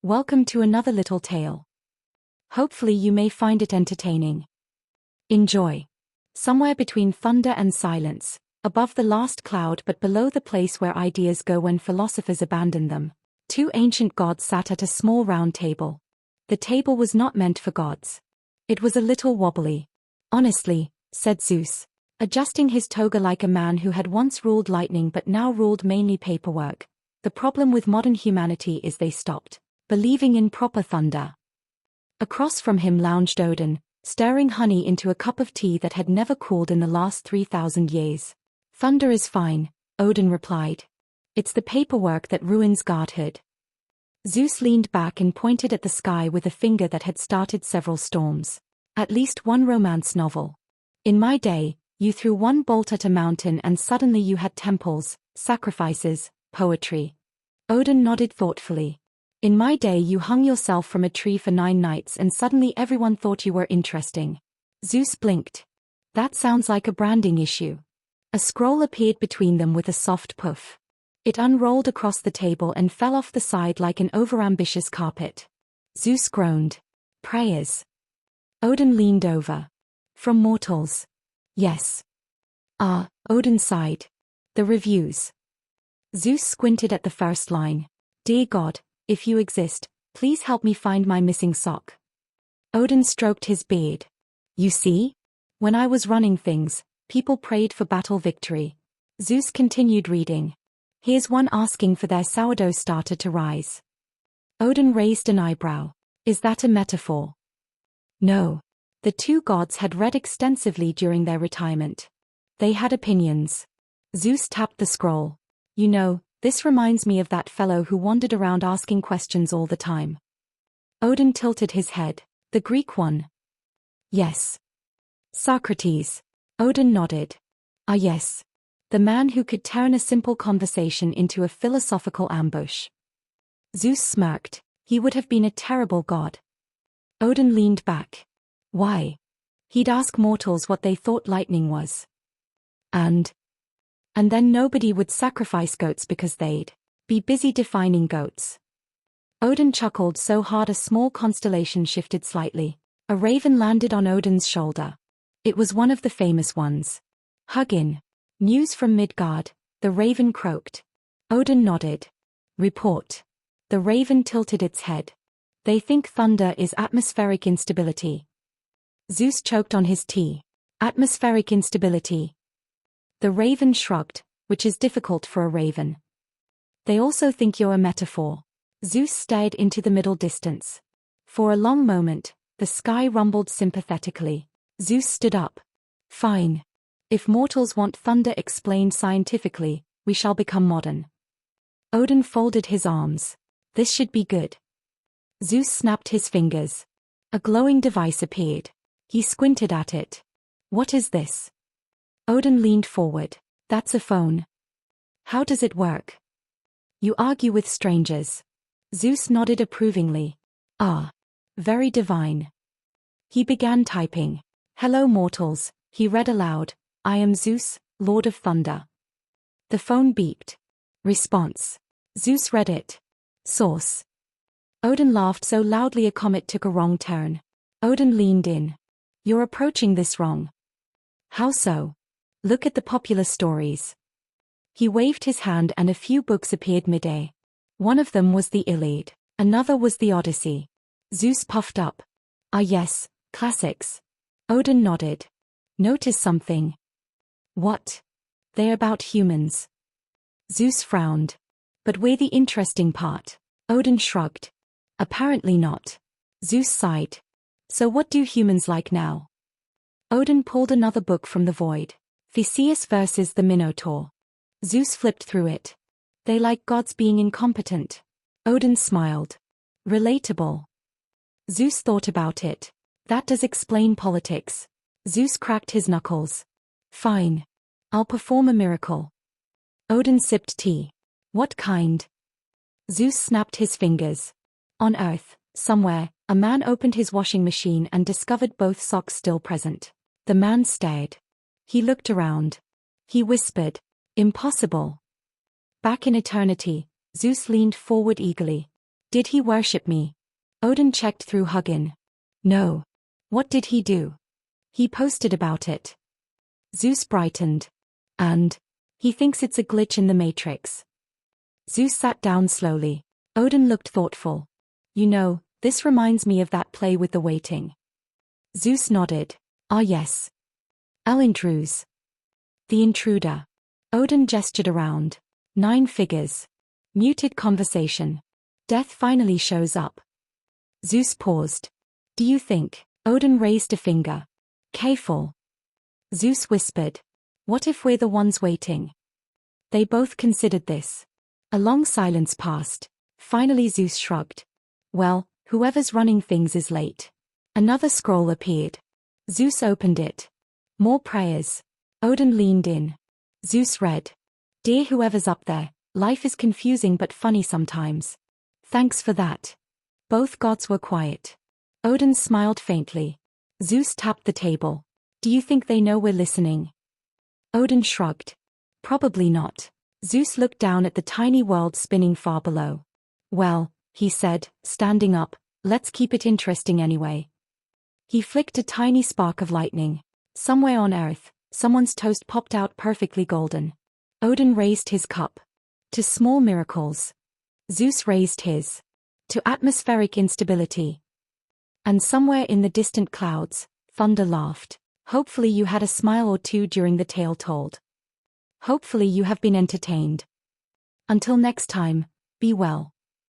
Welcome to another little tale. Hopefully you may find it entertaining. Enjoy. Somewhere between thunder and silence, above the last cloud but below the place where ideas go when philosophers abandon them, two ancient gods sat at a small round table. The table was not meant for gods. It was a little wobbly. Honestly, said Zeus, adjusting his toga like a man who had once ruled lightning but now ruled mainly paperwork. The problem with modern humanity is they stopped believing in proper thunder. Across from him lounged Odin, stirring honey into a cup of tea that had never cooled in the last 3,000 years. Thunder is fine, Odin replied. It's the paperwork that ruins godhood. Zeus leaned back and pointed at the sky with a finger that had started several storms. At least one romance novel. In my day, you threw one bolt at a mountain and suddenly you had temples, sacrifices, poetry. Odin nodded thoughtfully. In my day you hung yourself from a tree for 9 nights and suddenly everyone thought you were interesting. Zeus blinked. That sounds like a branding issue. A scroll appeared between them with a soft puff. It unrolled across the table and fell off the side like an overambitious carpet. Zeus groaned. Prayers. Odin leaned over. From mortals. Yes. Ah, Odin sighed. The reviews. Zeus squinted at the first line. Dear God, if you exist, please help me find my missing sock. Odin stroked his beard. You see? When I was running things, people prayed for battle victory. Zeus continued reading. Here's one asking for their sourdough starter to rise. Odin raised an eyebrow. Is that a metaphor? No. The two gods had read extensively during their retirement. They had opinions. Zeus tapped the scroll. You know, this reminds me of that fellow who wandered around asking questions all the time. Odin tilted his head. The Greek one? Yes. Socrates. Odin nodded. Ah yes. The man who could turn a simple conversation into a philosophical ambush. Zeus smirked. He would have been a terrible god. Odin leaned back. Why? He'd ask mortals what they thought lightning was. And then nobody would sacrifice goats because they'd be busy defining goats. Odin chuckled so hard a small constellation shifted slightly. A raven landed on Odin's shoulder. It was one of the famous ones. Hugin. News from Midgard, the raven croaked. Odin nodded. Report. The raven tilted its head. They think thunder is atmospheric instability. Zeus choked on his tea. Atmospheric instability. The raven shrugged, which is difficult for a raven. They also think you're a metaphor. Zeus stared into the middle distance. For a long moment, the sky rumbled sympathetically. Zeus stood up. Fine. If mortals want thunder explained scientifically, we shall become modern. Odin folded his arms. This should be good. Zeus snapped his fingers. A glowing device appeared. He squinted at it. What is this? Odin leaned forward. That's a phone. How does it work? You argue with strangers. Zeus nodded approvingly. Ah. Very divine. He began typing. Hello mortals, he read aloud. I am Zeus, Lord of Thunder. The phone beeped. Response. Zeus read it. Source. Odin laughed so loudly a comet took a wrong turn. Odin leaned in. You're approaching this wrong. How so? Look at the popular stories. He waved his hand and a few books appeared mid-air. One of them was the Iliad. Another was the Odyssey. Zeus puffed up. Ah yes, classics. Odin nodded. Notice something. What? They're about humans. Zeus frowned. But we're the interesting part. Odin shrugged. Apparently not. Zeus sighed. So what do humans like now? Odin pulled another book from the void. Theseus versus the Minotaur. Zeus flipped through it. They like gods being incompetent. Odin smiled. Relatable. Zeus thought about it. That does explain politics. Zeus cracked his knuckles. Fine. I'll perform a miracle. Odin sipped tea. What kind? Zeus snapped his fingers. On Earth, somewhere, a man opened his washing machine and discovered both socks still present. The man stared. He looked around. He whispered. Impossible. Back in eternity, Zeus leaned forward eagerly. Did he worship me? Odin checked through Hugin. No. What did he do? He posted about it. Zeus brightened. And? He thinks it's a glitch in the Matrix. Zeus sat down slowly. Odin looked thoughtful. You know, this reminds me of that play with the waiting. Zeus nodded. Ah yes. El intruse. The intruder. Odin gestured around. 9 figures. Muted conversation. Death finally shows up. Zeus paused. Do you think? Odin raised a finger. Careful. Zeus whispered. What if we're the ones waiting? They both considered this. A long silence passed. Finally Zeus shrugged. Well, whoever's running things is late. Another scroll appeared. Zeus opened it. More prayers. Odin leaned in. Zeus read. Dear whoever's up there, life is confusing but funny sometimes. Thanks for that. Both gods were quiet. Odin smiled faintly. Zeus tapped the table. Do you think they know we're listening? Odin shrugged. Probably not. Zeus looked down at the tiny world spinning far below. Well, he said, standing up, let's keep it interesting anyway. He flicked a tiny spark of lightning. Somewhere on Earth, someone's toast popped out perfectly golden. Odin raised his cup. To small miracles. Zeus raised his. To atmospheric instability. And somewhere in the distant clouds, thunder laughed. Hopefully you had a smile or two during the tale told. Hopefully you have been entertained. Until next time, be well.